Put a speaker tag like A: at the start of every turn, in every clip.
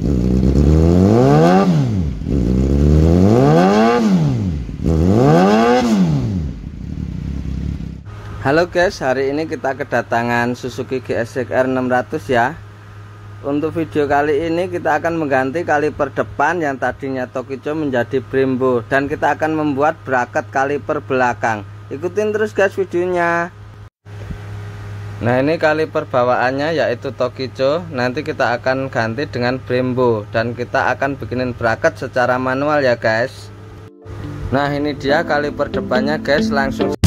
A: Halo guys, hari ini kita kedatangan Suzuki GSX-R 600 ya. Untuk video kali ini kita akan mengganti kaliper depan yang tadinya Tokico menjadi Brembo, dan kita akan membuat bracket kaliper belakang. Ikutin terus guys videonya. Nah, ini kaliper bawaannya yaitu Tokico. Nanti kita akan ganti dengan Brembo, dan kita akan bikinin bracket secara manual ya guys. Nah, ini dia kaliper depannya guys. Langsung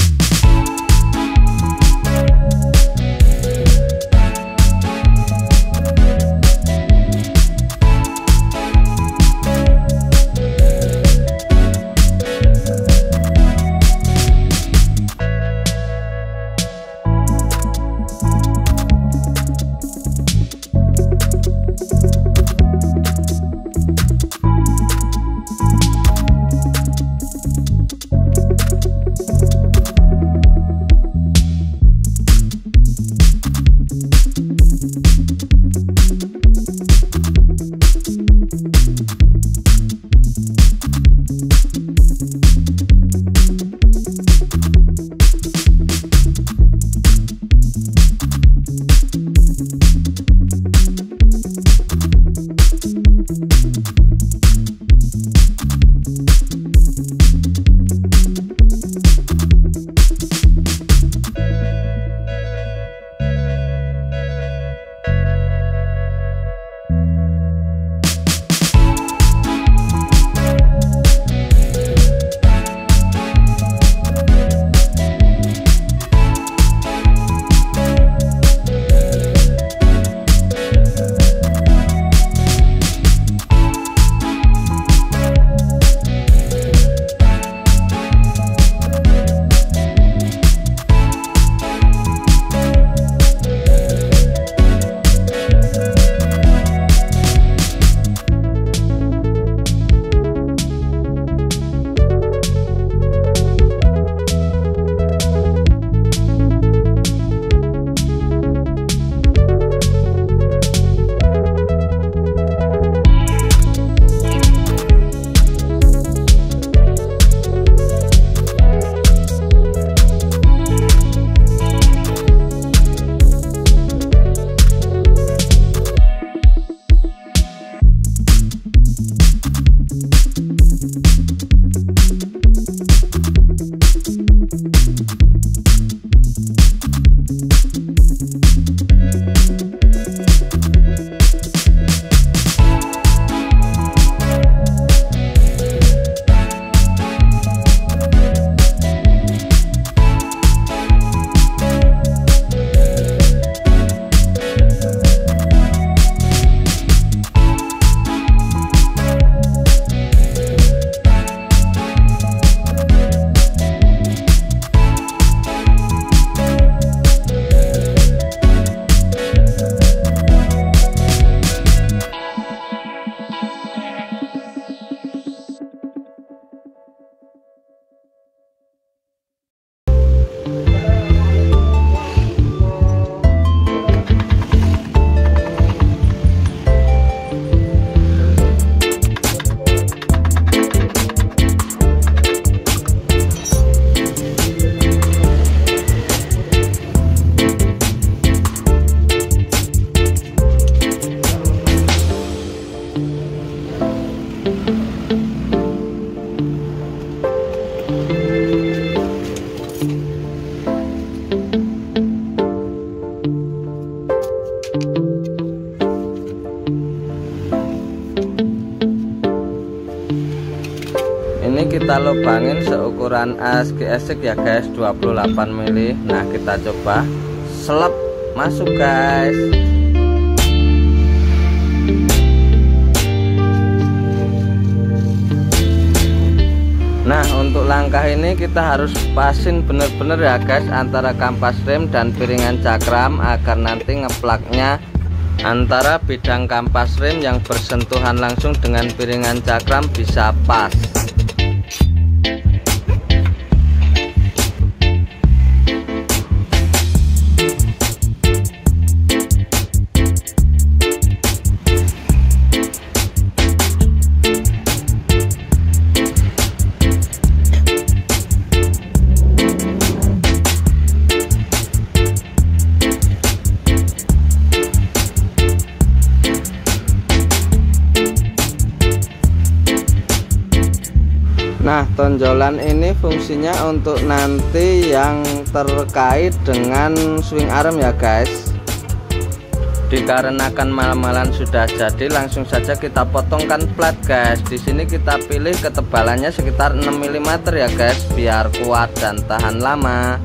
A: ini kita lubangin seukuran as GSX ya guys, 28 mili. Nah, kita coba selep masuk guys. Nah, untuk langkah ini kita harus pasin bener-bener ya guys antara kampas rem dan piringan cakram, agar nanti ngeplaknya antara bidang kampas rem yang bersentuhan langsung dengan piringan cakram bisa pas. Nah, tonjolan ini fungsinya untuk nanti yang terkait dengan swing arm ya guys. Dikarenakan mal-malan sudah jadi, langsung saja kita potongkan plat guys. Di sini kita pilih ketebalannya sekitar 6 mm ya guys, biar kuat dan tahan lama.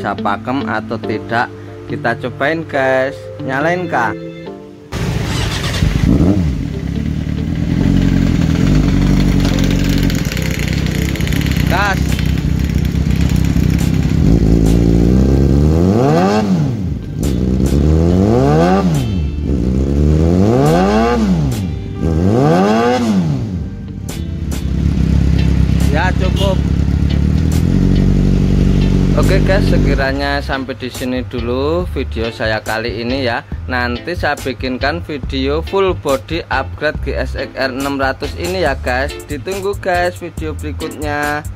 A: bisa pakem atau tidak. Kita cobain guys. Nyalain kak. Gas. Ya cukup. Oke guys, sekiranya sampai di sini dulu video saya kali ini ya. Nanti saya bikinkan video full body upgrade GSX-R 600 ini ya guys. Ditunggu guys video berikutnya.